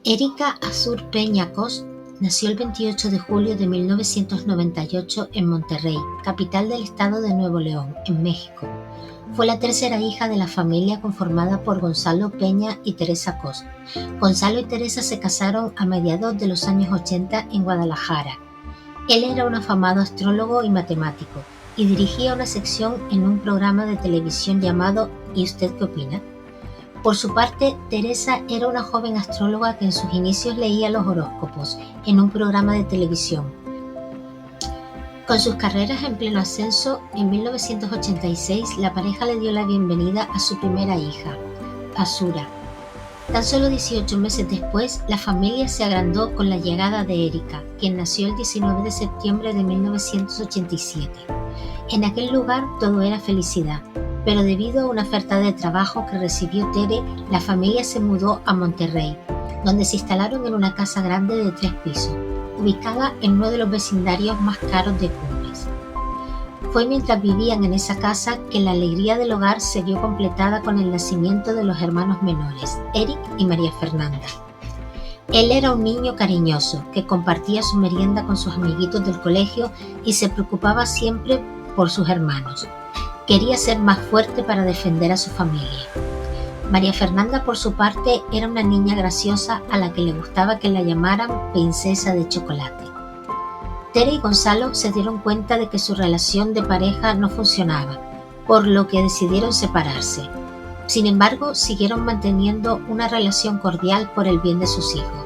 Erika Azur Peña Cos nació el 28 de julio de 1998 en Monterrey, capital del estado de Nuevo León, en México. Fue la tercera hija de la familia conformada por Gonzalo Peña y Teresa Cos. Gonzalo y Teresa se casaron a mediados de los años 80 en Guadalajara. Él era un afamado astrólogo y matemático y dirigía una sección en un programa de televisión llamado ¿Y usted qué opina? Por su parte, Teresa era una joven astróloga que en sus inicios leía los horóscopos en un programa de televisión. Con sus carreras en pleno ascenso, en 1986 la pareja le dio la bienvenida a su primera hija, Azura. Tan solo 18 meses después, la familia se agrandó con la llegada de Erika, quien nació el 19 de septiembre de 1987. En aquel lugar todo era felicidad, pero debido a una oferta de trabajo que recibió Tere, la familia se mudó a Monterrey, donde se instalaron en una casa grande de 3 pisos, ubicada en uno de los vecindarios más caros de Cumbres. Fue mientras vivían en esa casa que la alegría del hogar se vio completada con el nacimiento de los hermanos menores, Eric y María Fernanda. Él era un niño cariñoso que compartía su merienda con sus amiguitos del colegio y se preocupaba siempre por sus hermanos. Quería ser más fuerte para defender a su familia. María Fernanda, por su parte, era una niña graciosa a la que le gustaba que la llamaran princesa de chocolate. Tere y Gonzalo se dieron cuenta de que su relación de pareja no funcionaba, por lo que decidieron separarse. Sin embargo, siguieron manteniendo una relación cordial por el bien de sus hijos.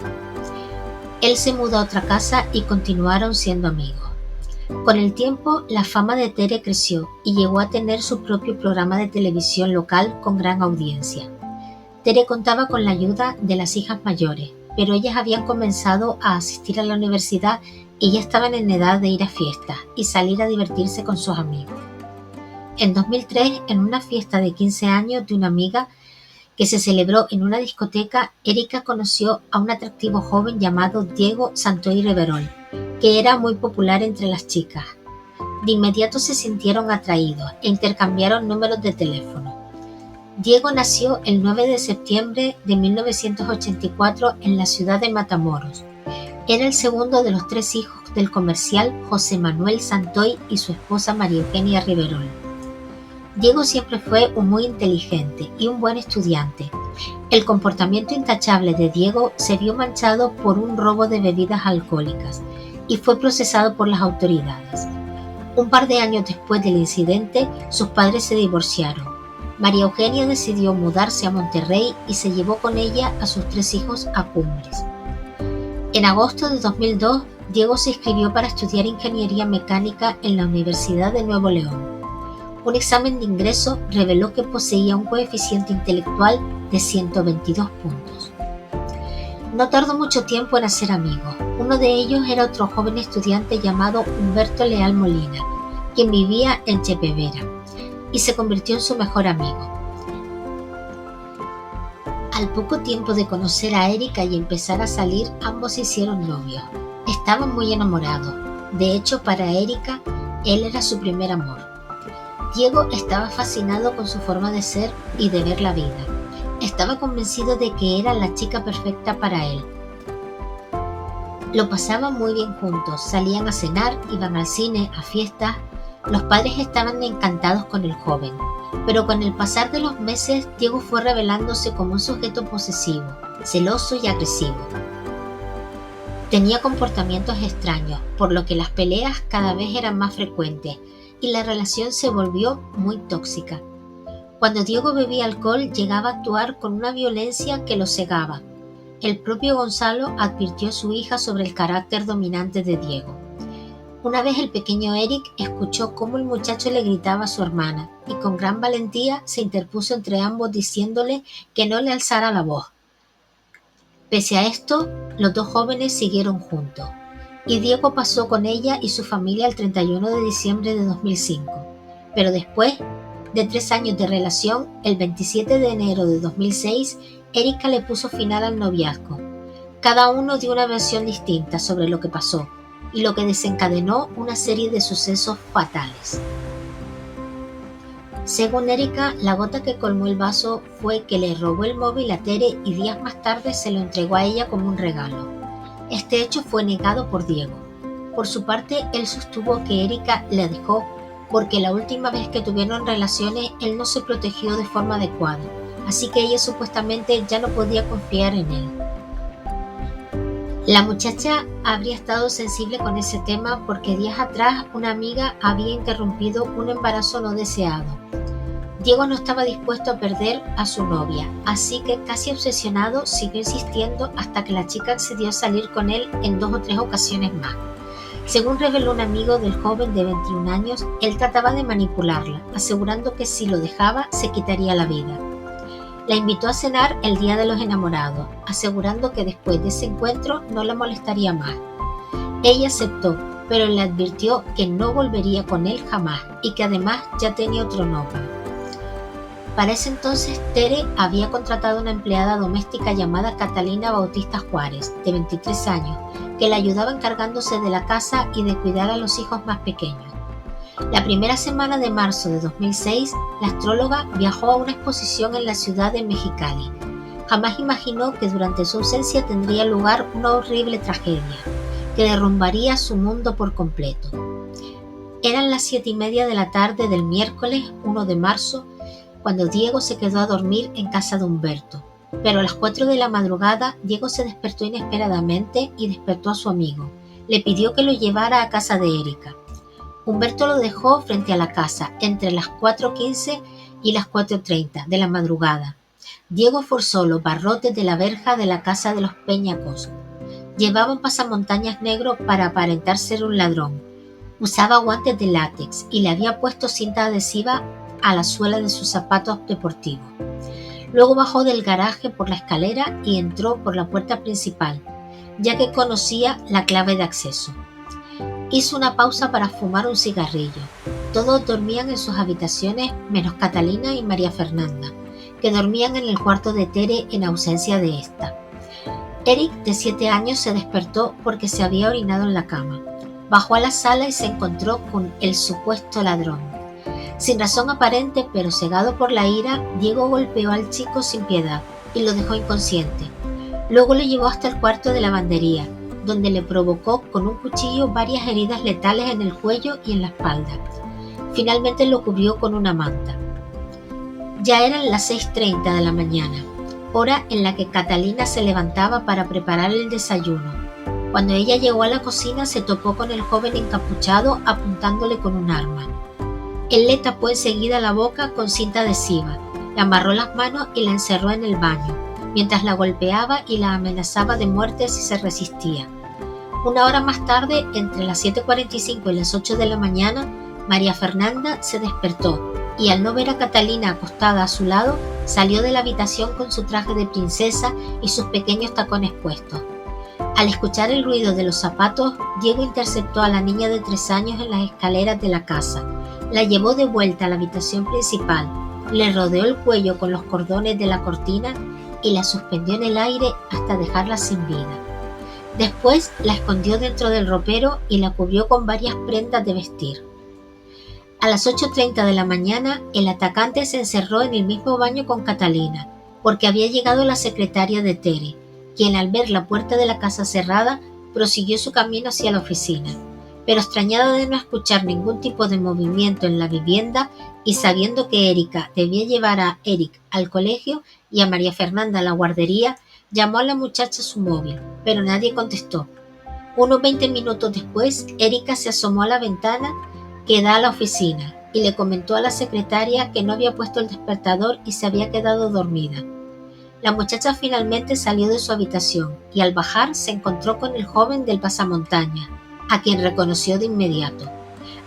Él se mudó a otra casa y continuaron siendo amigos. Con el tiempo, la fama de Tere creció y llegó a tener su propio programa de televisión local con gran audiencia. Tere contaba con la ayuda de las hijas mayores, pero ellas habían comenzado a asistir a la universidad y ya estaban en edad de ir a fiestas y salir a divertirse con sus amigos. En 2003, en una fiesta de 15 años de una amiga que se celebró en una discoteca, Erika conoció a un atractivo joven llamado Diego Santoy Riverol, que era muy popular entre las chicas. De inmediato se sintieron atraídos e intercambiaron números de teléfono. Diego nació el 9 de septiembre de 1984 en la ciudad de Matamoros. Era el segundo de los 3 hijos del comercial José Manuel Santoy y su esposa María Eugenia Riverol. Diego siempre fue un muy inteligente y un buen estudiante. El comportamiento intachable de Diego se vio manchado por un robo de bebidas alcohólicas y fue procesado por las autoridades. Un par de años después del incidente, sus padres se divorciaron. María Eugenia decidió mudarse a Monterrey y se llevó con ella a sus 3 hijos a Cumbres. En agosto de 2002, Diego se inscribió para estudiar ingeniería mecánica en la Universidad de Nuevo León. Un examen de ingreso reveló que poseía un coeficiente intelectual de 122 puntos. No tardó mucho tiempo en hacer amigos. Uno de ellos era otro joven estudiante llamado Humberto Leal Molina, quien vivía en Chepevera, y se convirtió en su mejor amigo. Al poco tiempo de conocer a Erika y empezar a salir, ambos se hicieron novios. Estaban muy enamorados. De hecho, para Erika, él era su primer amor. Diego estaba fascinado con su forma de ser y de ver la vida. Estaba convencido de que era la chica perfecta para él. Lo pasaban muy bien juntos, salían a cenar, iban al cine, a fiestas. Los padres estaban encantados con el joven, pero con el pasar de los meses, Diego fue revelándose como un sujeto posesivo, celoso y agresivo. Tenía comportamientos extraños, por lo que las peleas cada vez eran más frecuentes y la relación se volvió muy tóxica. Cuando Diego bebía alcohol, llegaba a actuar con una violencia que lo cegaba. El propio Gonzalo advirtió a su hija sobre el carácter dominante de Diego. Una vez el pequeño Eric escuchó cómo el muchacho le gritaba a su hermana y con gran valentía se interpuso entre ambos diciéndole que no le alzara la voz. Pese a esto, los 2 jóvenes siguieron juntos y Diego pasó con ella y su familia el 31 de diciembre de 2005. Pero después de 3 años de relación, el 27 de enero de 2006, Erika le puso final al noviazgo. Cada uno dio una versión distinta sobre lo que pasó y lo que desencadenó una serie de sucesos fatales. Según Erika, la gota que colmó el vaso fue que le robó el móvil a Tere y días más tarde se lo entregó a ella como un regalo. Este hecho fue negado por Diego. Por su parte, él sostuvo que Erika la dejó porque la última vez que tuvieron relaciones él no se protegió de forma adecuada, así que ella supuestamente ya no podía confiar en él. La muchacha habría estado sensible con ese tema porque días atrás una amiga había interrumpido un embarazo no deseado. Diego no estaba dispuesto a perder a su novia, así que casi obsesionado siguió insistiendo hasta que la chica accedió a salir con él en 2 o 3 ocasiones más. Según reveló un amigo del joven de 21 años, él trataba de manipularla, asegurando que si lo dejaba se quitaría la vida. La invitó a cenar el día de los enamorados, asegurando que después de ese encuentro no la molestaría más. Ella aceptó, pero le advirtió que no volvería con él jamás y que además ya tenía otro novio. Para ese entonces, Tere había contratado una empleada doméstica llamada Catalina Bautista Juárez, de 23 años, que la ayudaba encargándose de la casa y de cuidar a los hijos más pequeños. La primera semana de marzo de 2006, la astróloga viajó a una exposición en la ciudad de Mexicali. Jamás imaginó que durante su ausencia tendría lugar una horrible tragedia, que derrumbaría su mundo por completo. Eran las 7:30 de la tarde del miércoles 1 de marzo, cuando Diego se quedó a dormir en casa de Humberto. Pero a las 4 de la madrugada, Diego se despertó inesperadamente y despertó a su amigo. Le pidió que lo llevara a casa de Erika. Humberto lo dejó frente a la casa, entre las 4:15 y las 4:30 de la madrugada. Diego forzó los barrotes de la verja de la casa de los Peñacos. Llevaba un pasamontañas negro para aparentar ser un ladrón. Usaba guantes de látex y le había puesto cinta adhesiva a la suela de sus zapatos deportivos. Luego bajó del garaje por la escalera y entró por la puerta principal, ya que conocía la clave de acceso. Hizo una pausa para fumar un cigarrillo. Todos dormían en sus habitaciones menos Catalina y María Fernanda, que dormían en el cuarto de Tere en ausencia de esta. Eric, de 7 años, se despertó porque se había orinado en la cama. Bajó a la sala y se encontró con el supuesto ladrón. Sin razón aparente, pero cegado por la ira, Diego golpeó al chico sin piedad y lo dejó inconsciente. Luego lo llevó hasta el cuarto de lavandería, donde le provocó con un cuchillo varias heridas letales en el cuello y en la espalda. Finalmente lo cubrió con una manta. Ya eran las 6:30 de la mañana, hora en la que Catalina se levantaba para preparar el desayuno. Cuando ella llegó a la cocina se topó con el joven encapuchado apuntándole con un arma. Él le tapó enseguida la boca con cinta adhesiva, le amarró las manos y la encerró en el baño, mientras la golpeaba y la amenazaba de muerte si se resistía. Una hora más tarde, entre las 7:45 y las 8 de la mañana, María Fernanda se despertó y al no ver a Catalina acostada a su lado, salió de la habitación con su traje de princesa y sus pequeños tacones puestos. Al escuchar el ruido de los zapatos, Diego interceptó a la niña de 3 años en las escaleras de la casa. La llevó de vuelta a la habitación principal, le rodeó el cuello con los cordones de la cortina y la suspendió en el aire hasta dejarla sin vida. Después la escondió dentro del ropero y la cubrió con varias prendas de vestir. A las 8:30 de la mañana, el atacante se encerró en el mismo baño con Catalina, porque había llegado la secretaria de Tere, quien al ver la puerta de la casa cerrada, prosiguió su camino hacia la oficina. Pero extrañada de no escuchar ningún tipo de movimiento en la vivienda y sabiendo que Erika debía llevar a Eric al colegio y a María Fernanda a la guardería, llamó a la muchacha a su móvil, pero nadie contestó. Unos 20 minutos después, Erika se asomó a la ventana que da a la oficina y le comentó a la secretaria que no había puesto el despertador y se había quedado dormida. La muchacha finalmente salió de su habitación y al bajar se encontró con el joven del pasamontañas, a quien reconoció de inmediato.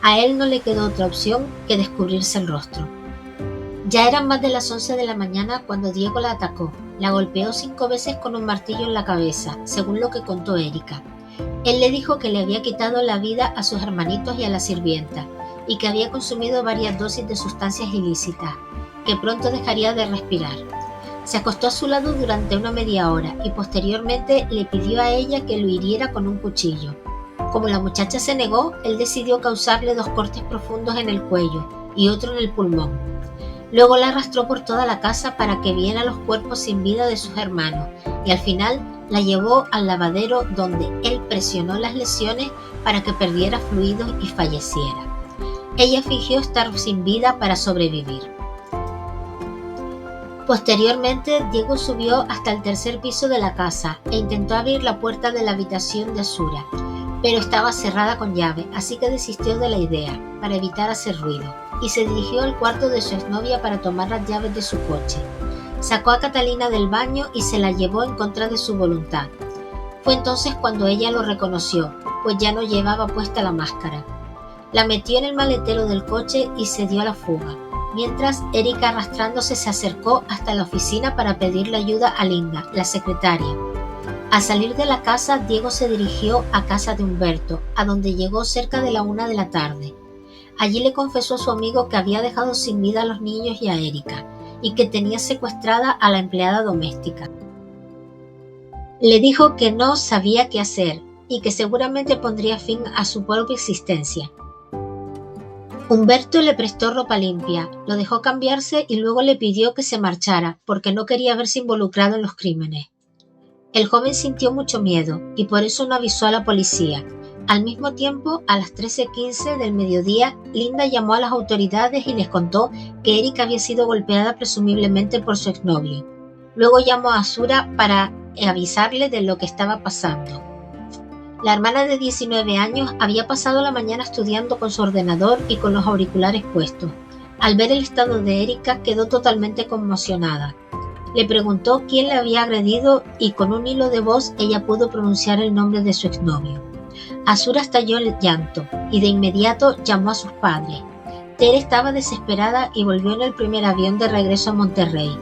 A él no le quedó otra opción que descubrirse el rostro. Ya eran más de las 11 de la mañana cuando Diego la atacó. La golpeó 5 veces con un martillo en la cabeza, según lo que contó Erika. Él le dijo que le había quitado la vida a sus hermanitos y a la sirvienta, y que había consumido varias dosis de sustancias ilícitas, que pronto dejaría de respirar. Se acostó a su lado durante una media hora y posteriormente le pidió a ella que lo hiriera con un cuchillo. Como la muchacha se negó, él decidió causarle 2 cortes profundos en el cuello y otro en el pulmón. Luego la arrastró por toda la casa para que viera los cuerpos sin vida de sus hermanos y al final la llevó al lavadero donde él presionó las lesiones para que perdiera fluidos y falleciera. Ella fingió estar sin vida para sobrevivir. Posteriormente, Diego subió hasta el tercer piso de la casa e intentó abrir la puerta de la habitación de Azura, pero estaba cerrada con llave, así que desistió de la idea, para evitar hacer ruido, y se dirigió al cuarto de su exnovia para tomar las llaves de su coche. Sacó a Catalina del baño y se la llevó en contra de su voluntad. Fue entonces cuando ella lo reconoció, pues ya no llevaba puesta la máscara. La metió en el maletero del coche y se dio a la fuga, mientras Erika arrastrándose se acercó hasta la oficina para pedirle ayuda a Linda, la secretaria. Al salir de la casa, Diego se dirigió a casa de Humberto, a donde llegó cerca de la 1 de la tarde. Allí le confesó a su amigo que había dejado sin vida a los niños y a Erika, y que tenía secuestrada a la empleada doméstica. Le dijo que no sabía qué hacer y que seguramente pondría fin a su propia existencia. Humberto le prestó ropa limpia, lo dejó cambiarse y luego le pidió que se marchara porque no quería verse involucrado en los crímenes. El joven sintió mucho miedo y por eso no avisó a la policía. Al mismo tiempo, a las 13:15 del mediodía, Linda llamó a las autoridades y les contó que Erika había sido golpeada presumiblemente por su exnovio. Luego llamó a Azura para avisarle de lo que estaba pasando. La hermana de 19 años había pasado la mañana estudiando con su ordenador y con los auriculares puestos. Al ver el estado de Erika, quedó totalmente conmocionada. Le preguntó quién le había agredido y con un hilo de voz ella pudo pronunciar el nombre de su exnovio. Azura estalló en llanto y de inmediato llamó a sus padres. Tere estaba desesperada y volvió en el primer avión de regreso a Monterrey.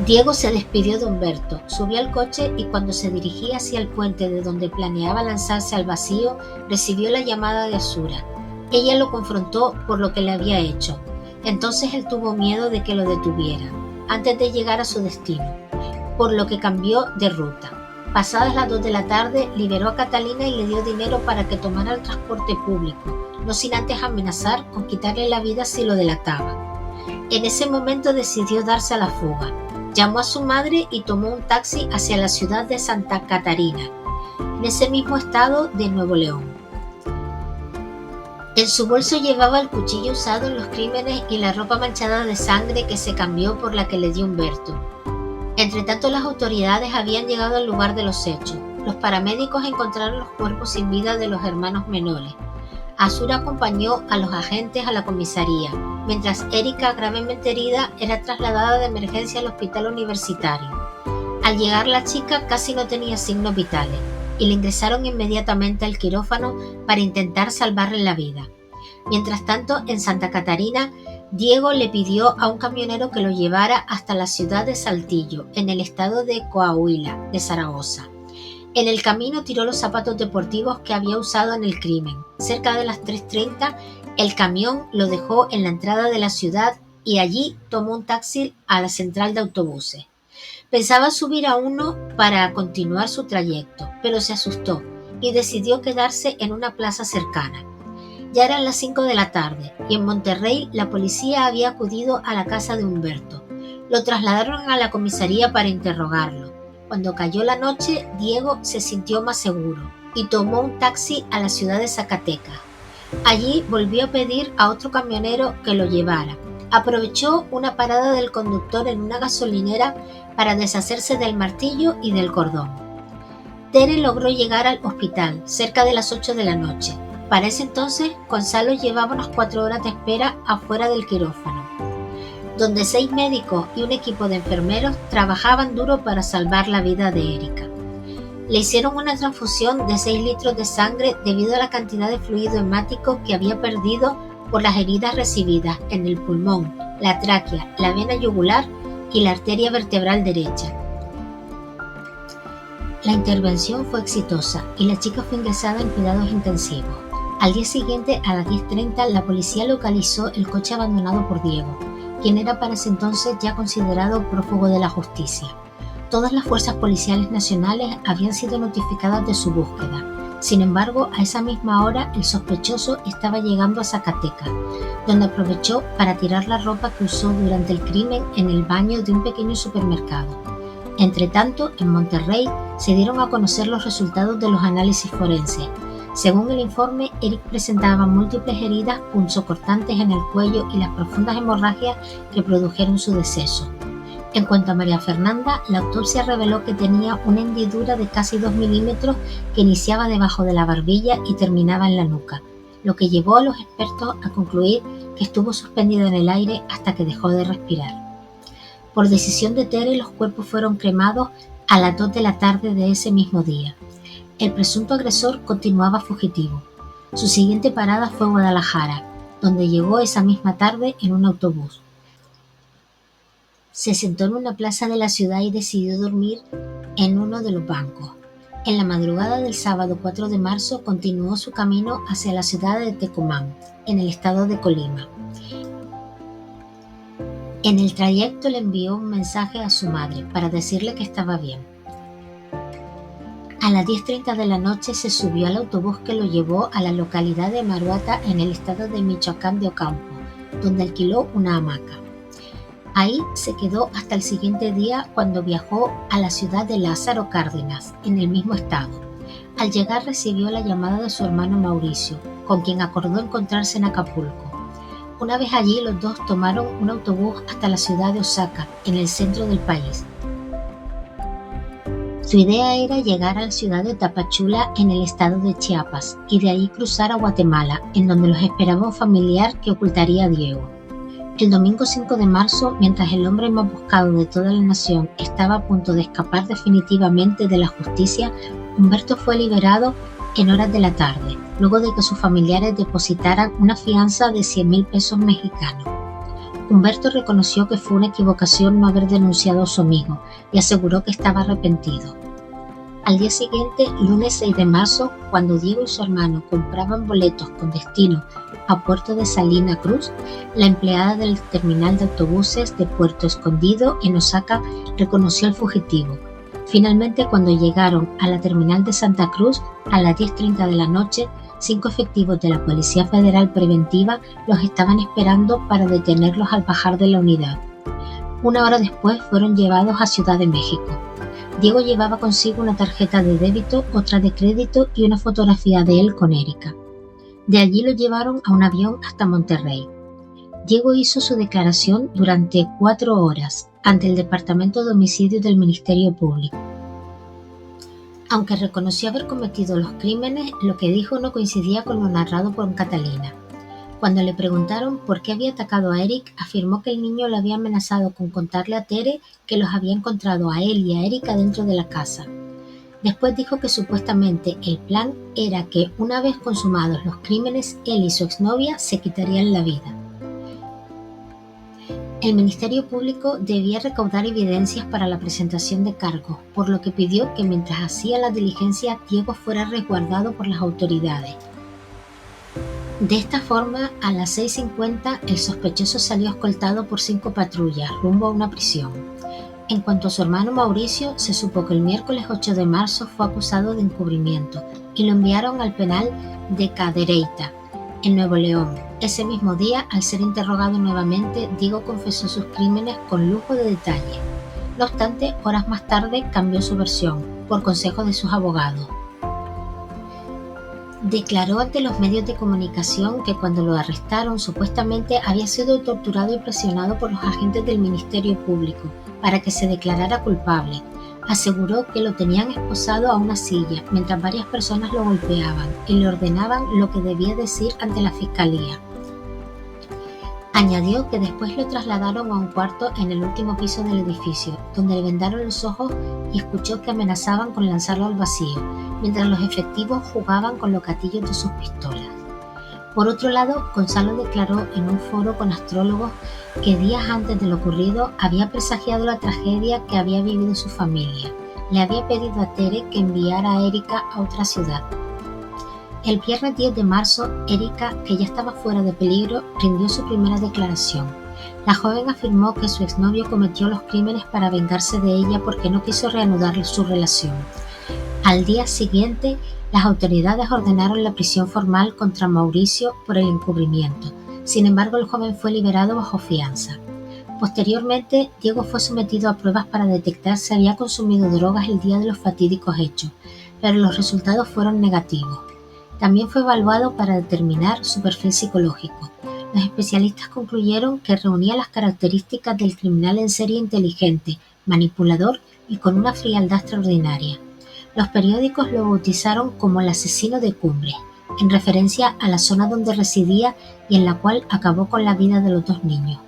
Diego se despidió de Humberto, subió al coche y cuando se dirigía hacia el puente de donde planeaba lanzarse al vacío, recibió la llamada de Azura. Ella lo confrontó por lo que le había hecho. Entonces él tuvo miedo de que lo detuviera, antes de llegar a su destino, por lo que cambió de ruta. Pasadas las 2 de la tarde, liberó a Catalina y le dio dinero para que tomara el transporte público, no sin antes amenazar con quitarle la vida si lo delataba. En ese momento decidió darse a la fuga. Llamó a su madre y tomó un taxi hacia la ciudad de Santa Catarina, en ese mismo estado de Nuevo León. En su bolso llevaba el cuchillo usado en los crímenes y la ropa manchada de sangre que se cambió por la que le dio Humberto. Entretanto, las autoridades habían llegado al lugar de los hechos. Los paramédicos encontraron los cuerpos sin vida de los hermanos menores. Azura acompañó a los agentes a la comisaría, mientras Erika, gravemente herida, era trasladada de emergencia al hospital universitario. Al llegar la chica casi no tenía signos vitales y le ingresaron inmediatamente al quirófano para intentar salvarle la vida. Mientras tanto, en Santa Catarina, Diego le pidió a un camionero que lo llevara hasta la ciudad de Saltillo, en el estado de Coahuila, de Zaragoza. En el camino tiró los zapatos deportivos que había usado en el crimen. Cerca de las 3:30, el camión lo dejó en la entrada de la ciudad y allí tomó un taxi a la central de autobuses. Pensaba subir a uno para continuar su trayecto, pero se asustó y decidió quedarse en una plaza cercana. Ya eran las 5 de la tarde y en Monterrey la policía había acudido a la casa de Humberto. Lo trasladaron a la comisaría para interrogarlo. Cuando cayó la noche, Diego se sintió más seguro y tomó un taxi a la ciudad de Zacatecas. Allí volvió a pedir a otro camionero que lo llevara. Aprovechó una parada del conductor en una gasolinera para deshacerse del martillo y del cordón. Tere logró llegar al hospital cerca de las 8 de la noche. Para ese entonces, Gonzalo llevaba unas 4 horas de espera afuera del quirófano, donde 6 médicos y un equipo de enfermeros trabajaban duro para salvar la vida de Erika. Le hicieron una transfusión de 6 litros de sangre debido a la cantidad de fluido hemático que había perdido por las heridas recibidas en el pulmón, la tráquea, la vena yugular y la arteria vertebral derecha. La intervención fue exitosa y la chica fue ingresada en cuidados intensivos. Al día siguiente, a las 10:30, la policía localizó el coche abandonado por Diego, quien era para ese entonces ya considerado prófugo de la justicia. Todas las fuerzas policiales nacionales habían sido notificadas de su búsqueda. Sin embargo, a esa misma hora el sospechoso estaba llegando a Zacatecas, donde aprovechó para tirar la ropa que usó durante el crimen en el baño de un pequeño supermercado. Entretanto, en Monterrey se dieron a conocer los resultados de los análisis forenses. Según el informe, Eric presentaba múltiples heridas punzocortantes en el cuello y las profundas hemorragias que produjeron su deceso. En cuanto a María Fernanda, la autopsia reveló que tenía una hendidura de casi 2 milímetros que iniciaba debajo de la barbilla y terminaba en la nuca, lo que llevó a los expertos a concluir que estuvo suspendida en el aire hasta que dejó de respirar. Por decisión de Tere, los cuerpos fueron cremados a las 2 de la tarde de ese mismo día. El presunto agresor continuaba fugitivo. Su siguiente parada fue Guadalajara, donde llegó esa misma tarde en un autobús. Se sentó en una plaza de la ciudad y decidió dormir en uno de los bancos. En la madrugada del sábado 4 de marzo continuó su camino hacia la ciudad de Tecomán, en el estado de Colima. En el trayecto le envió un mensaje a su madre para decirle que estaba bien. A las 10:30 de la noche se subió al autobús que lo llevó a la localidad de Maruata en el estado de Michoacán de Ocampo, donde alquiló una hamaca. Ahí se quedó hasta el siguiente día, cuando viajó a la ciudad de Lázaro Cárdenas, en el mismo estado. Al llegar recibió la llamada de su hermano Mauricio, con quien acordó encontrarse en Acapulco. Una vez allí, los dos tomaron un autobús hasta la ciudad de Oaxaca, en el centro del país. Su idea era llegar a la ciudad de Tapachula, en el estado de Chiapas, y de ahí cruzar a Guatemala, en donde los esperaba un familiar que ocultaría a Diego. El domingo 5 de marzo, mientras el hombre más buscado de toda la nación estaba a punto de escapar definitivamente de la justicia, Humberto fue liberado en horas de la tarde, luego de que sus familiares depositaran una fianza de 100,000 pesos mexicanos. Humberto reconoció que fue una equivocación no haber denunciado a su amigo y aseguró que estaba arrepentido. Al día siguiente, lunes 6 de marzo, cuando Diego y su hermano compraban boletos con destino a Puerto de Salina Cruz, la empleada del terminal de autobuses de Puerto Escondido en Oaxaca reconoció al fugitivo. Finalmente, cuando llegaron a la terminal de Santa Cruz a las 10:30 de la noche, 5 efectivos de la Policía Federal Preventiva los estaban esperando para detenerlos al bajar de la unidad. Una hora después fueron llevados a Ciudad de México. Diego llevaba consigo una tarjeta de débito, otra de crédito y una fotografía de él con Erika. De allí lo llevaron a un avión hasta Monterrey. Diego hizo su declaración durante 4 horas ante el Departamento de Homicidios del Ministerio Público. Aunque reconoció haber cometido los crímenes, lo que dijo no coincidía con lo narrado por Catalina. Cuando le preguntaron por qué había atacado a Eric, afirmó que el niño le había amenazado con contarle a Tere que los había encontrado a él y a Erika dentro de la casa. Después dijo que supuestamente el plan era que, una vez consumados los crímenes, él y su exnovia se quitarían la vida. El Ministerio Público debía recaudar evidencias para la presentación de cargos, por lo que pidió que mientras hacía la diligencia, Diego fuera resguardado por las autoridades. De esta forma, a las 6:50, el sospechoso salió escoltado por 5 patrullas rumbo a una prisión. En cuanto a su hermano Mauricio, se supo que el miércoles 8 de marzo fue acusado de encubrimiento y lo enviaron al penal de Cadereyta, en Nuevo León. Ese mismo día, al ser interrogado nuevamente, Diego confesó sus crímenes con lujo de detalle. No obstante, horas más tarde cambió su versión, por consejo de sus abogados. Declaró ante los medios de comunicación que cuando lo arrestaron supuestamente había sido torturado y presionado por los agentes del Ministerio Público para que se declarara culpable. Aseguró que lo tenían esposado a una silla mientras varias personas lo golpeaban y le ordenaban lo que debía decir ante la fiscalía. Añadió que después lo trasladaron a un cuarto en el último piso del edificio, donde le vendaron los ojos y escuchó que amenazaban con lanzarlo al vacío, mientras los efectivos jugaban con los gatillos de sus pistolas. Por otro lado, Gonzalo declaró en un foro con astrólogos que días antes de lo ocurrido había presagiado la tragedia que había vivido su familia. Le había pedido a Tere que enviara a Erika a otra ciudad. El viernes 10 de marzo, Erika, que ya estaba fuera de peligro, rindió su primera declaración. La joven afirmó que su exnovio cometió los crímenes para vengarse de ella porque no quiso reanudar su relación. Al día siguiente, las autoridades ordenaron la prisión formal contra Mauricio por el encubrimiento. Sin embargo, el joven fue liberado bajo fianza. Posteriormente, Diego fue sometido a pruebas para detectar si había consumido drogas el día de los fatídicos hechos, pero los resultados fueron negativos. También fue evaluado para determinar su perfil psicológico. Los especialistas concluyeron que reunía las características del criminal en serie inteligente, manipulador y con una frialdad extraordinaria. Los periódicos lo bautizaron como el asesino de Cumbres, en referencia a la zona donde residía y en la cual acabó con la vida de los dos niños.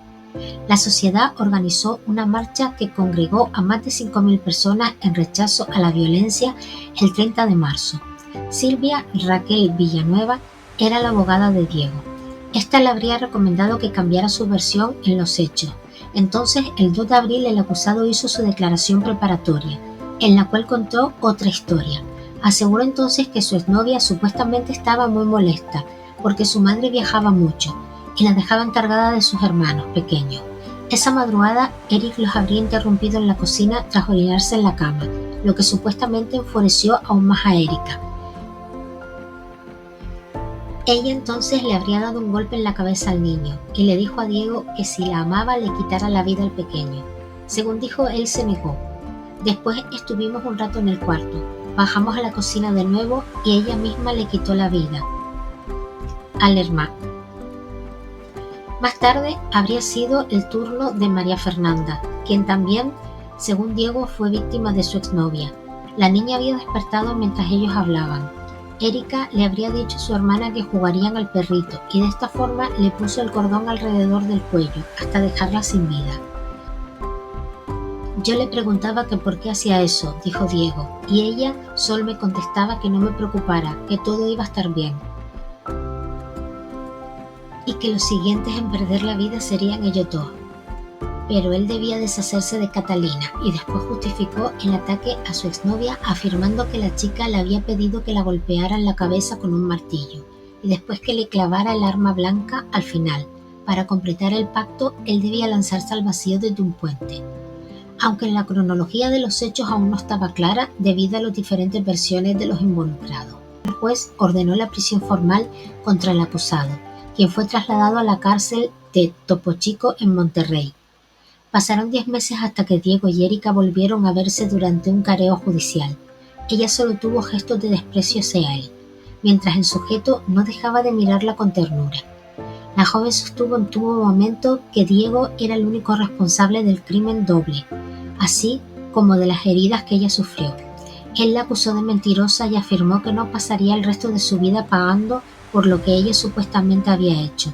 La sociedad organizó una marcha que congregó a más de 5.000 personas en rechazo a la violencia el 30 de marzo. Silvia Raquel Villanueva era la abogada de Diego. Esta le habría recomendado que cambiara su versión en los hechos. Entonces, el 2 de abril, el acusado hizo su declaración preparatoria, en la cual contó otra historia. Aseguró entonces que su exnovia supuestamente estaba muy molesta porque su madre viajaba mucho y la dejaba encargada de sus hermanos pequeños. Esa madrugada, Eric los habría interrumpido en la cocina tras orinarse en la cama, lo que supuestamente enfureció aún más a Erika. Ella entonces le habría dado un golpe en la cabeza al niño y le dijo a Diego que si la amaba le quitara la vida al pequeño. Según dijo, él se negó. Después estuvimos un rato en el cuarto, bajamos a la cocina de nuevo y ella misma le quitó la vida al hermano. Más tarde habría sido el turno de María Fernanda, quien también, según Diego, fue víctima de su exnovia. La niña había despertado mientras ellos hablaban. Erika le habría dicho a su hermana que jugarían al perrito y de esta forma le puso el cordón alrededor del cuello hasta dejarla sin vida. Yo le preguntaba que por qué hacía eso, dijo Diego, y ella solo me contestaba que no me preocupara, que todo iba a estar bien. Y que los siguientes en perder la vida serían ellos dos. Pero él debía deshacerse de Catalina y después justificó el ataque a su exnovia afirmando que la chica le había pedido que la golpeara en la cabeza con un martillo y después que le clavara el arma blanca al final. Para completar el pacto, él debía lanzarse al vacío desde un puente. Aunque la cronología de los hechos aún no estaba clara debido a las diferentes versiones de los involucrados, el juez ordenó la prisión formal contra el acusado, quien fue trasladado a la cárcel de Topo Chico en Monterrey. Pasaron 10 meses hasta que Diego y Erika volvieron a verse durante un careo judicial. Ella solo tuvo gestos de desprecio hacia él, mientras el sujeto no dejaba de mirarla con ternura. La joven sostuvo en todo momento que Diego era el único responsable del crimen doble, así como de las heridas que ella sufrió. Él la acusó de mentirosa y afirmó que no pasaría el resto de su vida pagando por lo que ella supuestamente había hecho.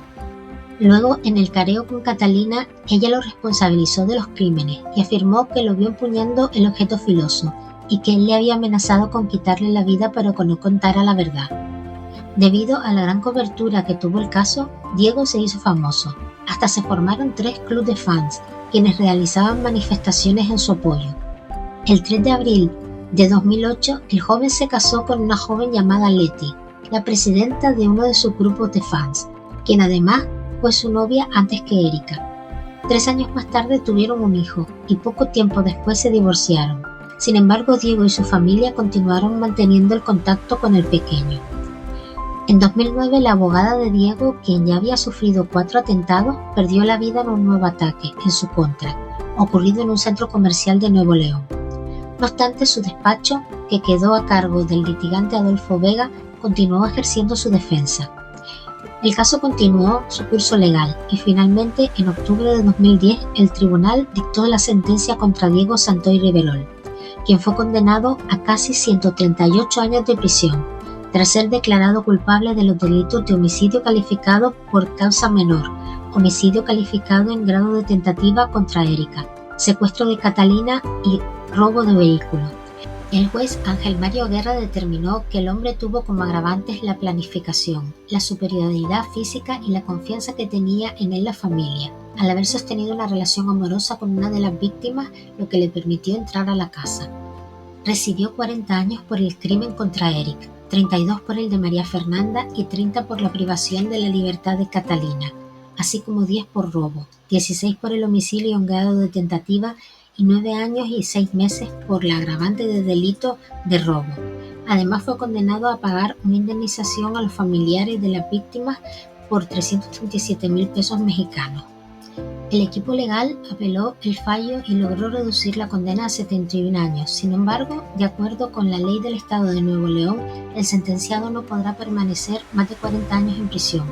Luego, en el careo con Catalina, ella lo responsabilizó de los crímenes y afirmó que lo vio empuñando el objeto filoso y que él le había amenazado con quitarle la vida pero que no contara la verdad. Debido a la gran cobertura que tuvo el caso, Diego se hizo famoso. Hasta se formaron 3 clubes de fans, quienes realizaban manifestaciones en su apoyo. El 3 de abril de 2008, el joven se casó con una joven llamada Leti, la presidenta de uno de sus grupos de fans, quien además fue su novia antes que Erika. 3 años más tarde tuvieron un hijo y poco tiempo después se divorciaron. Sin embargo, Diego y su familia continuaron manteniendo el contacto con el pequeño. En 2009, la abogada de Diego, quien ya había sufrido 4 atentados, perdió la vida en un nuevo ataque en su contra, ocurrido en un centro comercial de Nuevo León. No obstante, su despacho, que quedó a cargo del litigante Adolfo Vega, continuó ejerciendo su defensa. El caso continuó su curso legal y finalmente, en octubre de 2010, el tribunal dictó la sentencia contra Diego Santoy Riverol, quien fue condenado a casi 138 años de prisión, tras ser declarado culpable de los delitos de homicidio calificado por causa menor, homicidio calificado en grado de tentativa contra Erika, secuestro de Catalina y robo de vehículo. El juez Ángel Mario Guerra determinó que el hombre tuvo como agravantes la planificación, la superioridad física y la confianza que tenía en él la familia, al haber sostenido una relación amorosa con una de las víctimas, lo que le permitió entrar a la casa. Recibió 40 años por el crimen contra Eric, 32 por el de María Fernanda y 30 por la privación de la libertad de Catalina, así como 10 por robo, 16 por el homicidio en grado de tentativa y 9 años y 6 meses por la agravante de delito de robo. Además, fue condenado a pagar una indemnización a los familiares de las víctimas por 337.000 pesos mexicanos. El equipo legal apeló el fallo y logró reducir la condena a 71 años. Sin embargo, de acuerdo con la ley del Estado de Nuevo León, el sentenciado no podrá permanecer más de 40 años en prisión,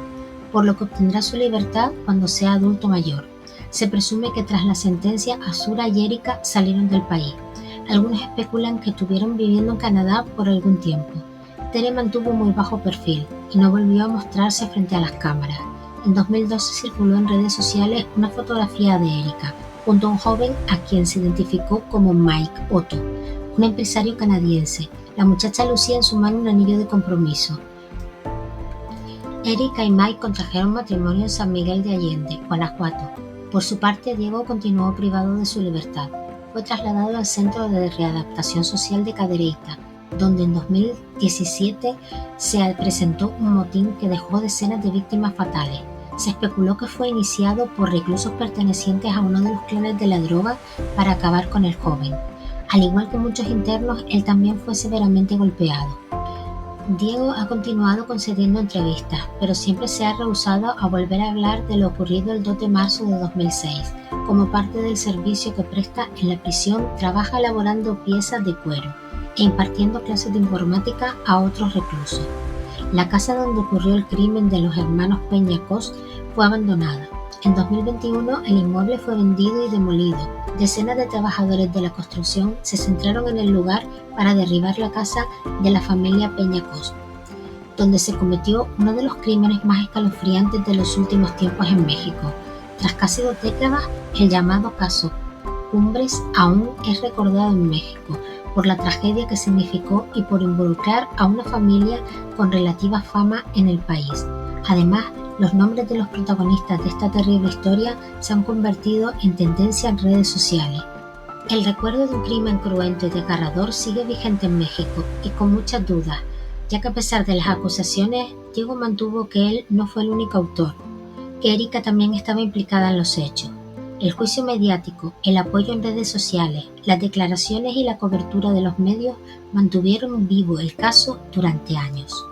por lo que obtendrá su libertad cuando sea adulto mayor. Se presume que tras la sentencia, Azura y Erika salieron del país. Algunos especulan que estuvieron viviendo en Canadá por algún tiempo. Tere mantuvo muy bajo perfil y no volvió a mostrarse frente a las cámaras. En 2012 circuló en redes sociales una fotografía de Erika junto a un joven a quien se identificó como Mike Otto, un empresario canadiense. La muchacha lucía en su mano un anillo de compromiso. Erika y Mike contrajeron matrimonio en San Miguel de Allende, Guanajuato. Por su parte, Diego continuó privado de su libertad. Fue trasladado al Centro de Readaptación Social de Cadereyta, donde en 2017 se presentó un motín que dejó decenas de víctimas fatales. Se especuló que fue iniciado por reclusos pertenecientes a uno de los clanes de la droga para acabar con el joven. Al igual que muchos internos, él también fue severamente golpeado. Diego ha continuado concediendo entrevistas, pero siempre se ha rehusado a volver a hablar de lo ocurrido el 2 de marzo de 2006. Como parte del servicio que presta en la prisión, trabaja elaborando piezas de cuero e impartiendo clases de informática a otros reclusos. La casa donde ocurrió el crimen de los hermanos Peña Cos fue abandonada. En 2021 el inmueble fue vendido y demolido. Decenas de trabajadores de la construcción se centraron en el lugar para derribar la casa de la familia Peña Cos, donde se cometió uno de los crímenes más escalofriantes de los últimos tiempos en México. Tras casi 2 décadas, el llamado caso Cumbres aún es recordado en México por la tragedia que significó y por involucrar a una familia con relativa fama en el país. Además, los nombres de los protagonistas de esta terrible historia se han convertido en tendencia en redes sociales. El recuerdo de un crimen cruento y desgarrador sigue vigente en México y con muchas dudas, ya que a pesar de las acusaciones, Diego mantuvo que él no fue el único autor, que Erika también estaba implicada en los hechos. El juicio mediático, el apoyo en redes sociales, las declaraciones y la cobertura de los medios mantuvieron vivo el caso durante años.